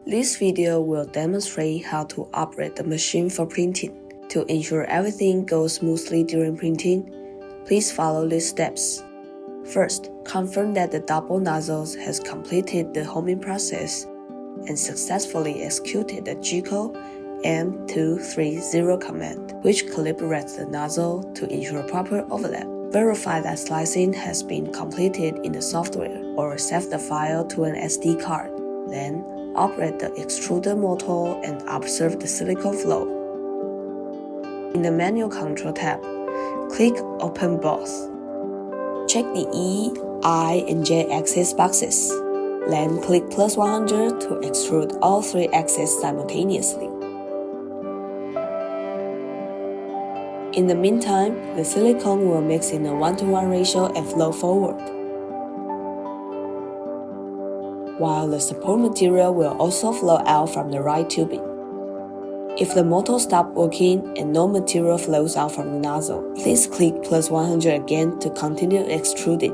This video will demonstrate how to operate the machine for printing. To ensure everything goes smoothly during printing, please follow these steps. First, confirm that the double nozzles has completed the homing process and successfully executed the G-code M230 command, which calibrates the nozzle to ensure proper overlap. Verify that slicing has been completed in the software or save the file to an SD card. Then, operate the extruder motor and observe the silicone flow. In the manual control tab, click Open Both. Check the E, I, and J axis boxes. Then click +100 to extrude all three axes simultaneously. In the meantime, the silicone will mix in a 1:1 ratio and flow forward, while the support material will also flow out from the right tubing. If the motor stops working and no material flows out from the nozzle, please click +100 again to continue extruding.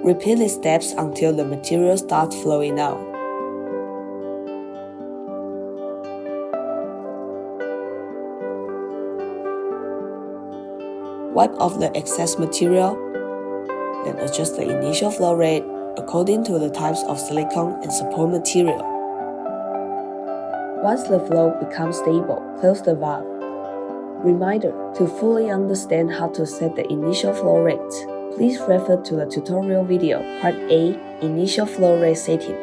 Repeat these steps until the material starts flowing out. Wipe off the excess material, then adjust the initial flow rate according to the types of silicone and support material. Once the flow becomes stable, close the valve. Reminder, to fully understand how to set the initial flow rate, please refer to the tutorial video, Part A, Initial Flow Rate Setting.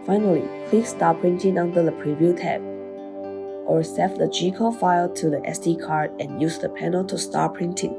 Finally, click Start Printing under the Preview tab, or save the G-code file to the SD card and use the panel to start printing.